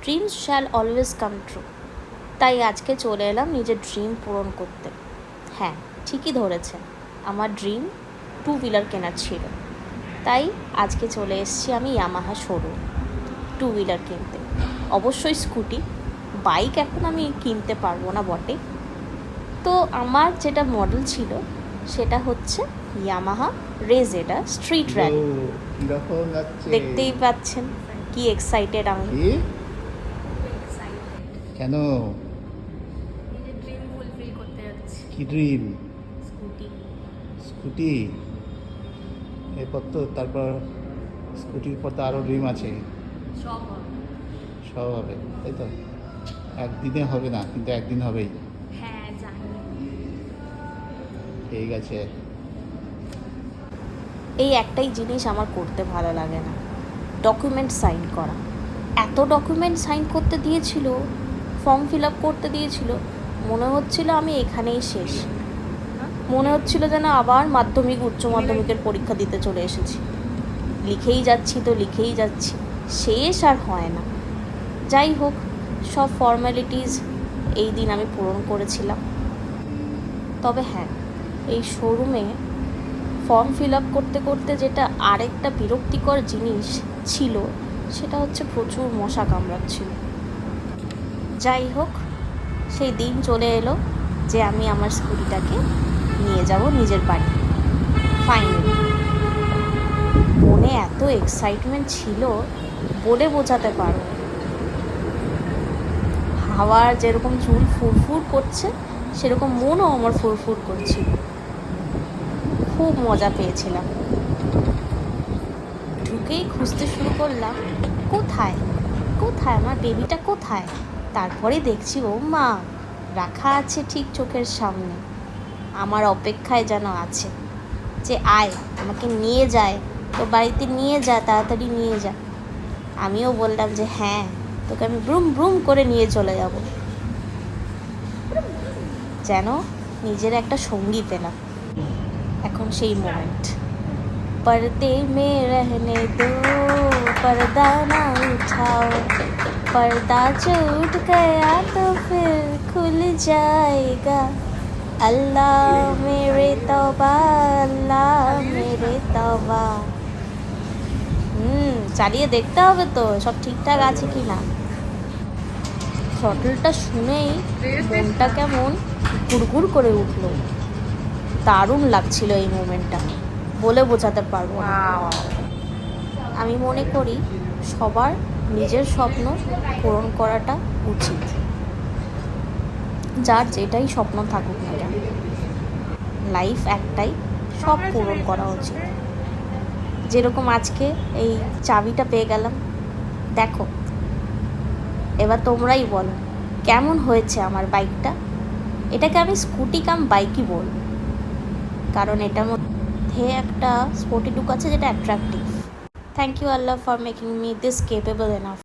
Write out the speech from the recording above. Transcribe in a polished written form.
Dreams shall always come true. তাই আজকে চলে এলাম নিজের ড্রিম পূরণ করতে। হ্যাঁ, ঠিকই ধরেছেন, আমার ড্রিম টু হুইলার কেনার ছিল। তাই আজকে চলে এসেছি আমি ইয়ামাহা শোরুম টু হুইলার কিনতে। অবশ্যই স্কুটি, বাইক এখন আমি কিনতে পারবো না বটে। তো আমার যেটা মডেল ছিল সেটা হচ্ছে ইয়ামাহা রেজেডা স্ট্রিট র্যালি। দেখতেই পাচ্ছেন কি এক্সাইটেড আমি। কেন? ড্রিম ফুলফিল করতে যাচ্ছি। কি ড্রিম? স্কুটি। এরপর তো তারপর স্কুটির পর তো আরও ড্রিম আছে। সব হবে, তাই তো? একদিনে হবে না, কিন্তু একদিন হবেই। হ্যাঁ, জানি। ঠিক আছে। এই একটাই জিনিস আমার করতে ভালো লাগে না, ডকুমেন্ট সাইন করা। এত ডকুমেন্ট সাইন করতে দিয়েছিল, ফর্ম ফিল আপ করতে দিয়েছিল, মনে হচ্ছিল আমি এখানেই শেষ। মনে হচ্ছিল যেন আবার মাধ্যমিক উচ্চ মাধ্যমিকের পরীক্ষা দিতে চলে এসেছি। লিখেই যাচ্ছি, শেষ আর হয় না। যাই হোক, সব ফর্ম্যালিটিস এই দিন আমি পূরণ করেছিলাম। তবে হ্যাঁ, এই শোরুমে ফর্ম ফিল আপ করতে করতে যেটা আরেকটা বিরক্তিকর জিনিস ছিল, সেটা হচ্ছে প্রচুর মশা কামড়াচ্ছিল। যাই হোক, সেই দিন চলে এলো যে আমি আমার স্কুটিটাকে নিয়ে যাব নিজের বাড়ি। ফাইনালি মনে এত এক্সাইটমেন্ট ছিল, বলে বোঝাতে পারো। হাওয়ার যেরকম চুল ফুরফুর করছে, সেরকম মনও আমার ফুরফুর করছিল। খুব মজা পেয়েছিলাম। ঢুকেই খুঁজতে শুরু করলাম, কোথায় আমার বেবিটা কোথায়। তারপরে দেখছি ও মা, রাখা আছে ঠিক চোখের সামনে, আমার অপেক্ষায় যেন আছে যে আয় আমাকে নিয়ে যায়, তো বাড়িতে নিয়ে যা, তাড়াতাড়ি নিয়ে যা। আমিও বললাম যে হ্যাঁ, তোকে আমি ব্রুম ব্রুম করে নিয়ে চলে যাব। যেন নিজের একটা সঙ্গী পেলাম। এখন সেই মোমেন্ট। पर्दे में रहने दो, पर्दा ना उठाओ, पर्दा जो उठ गया तो फिर खुल जाएगा। अल्लाह मेरे तौबा, अल्लाह मेरे तौबा। চালিয়ে দেখতে হবে তো সব ঠিকঠাক আছে কি না। থ্রটলটা শুনেই মনটা কেমন গুড়গুড় করে উঠলো। দারুণ লাগছিল এই মোমেন্টটা, বলে বোঝাতে পারবো না। আমি মনে করি সবার নিজের স্বপ্ন পূরণ করাটা উচিত, যার যেটাই স্বপ্ন থাকুক না কেন। লাইফ একটাই, সব পূরণ করা উচিত। যেরকম আজকে এই চাবিটা পেয়ে গেলাম। দেখো, এবার তোমরাই বলো কেমন হয়েছে আমার বাইকটা। এটাকে আমি স্কুটি কাম বাইকই বলবো, কারণ এটার মধ্যে একটা স্পোর্টি লুক আছে যেটা attractive. Thank you Allah for making me this capable enough.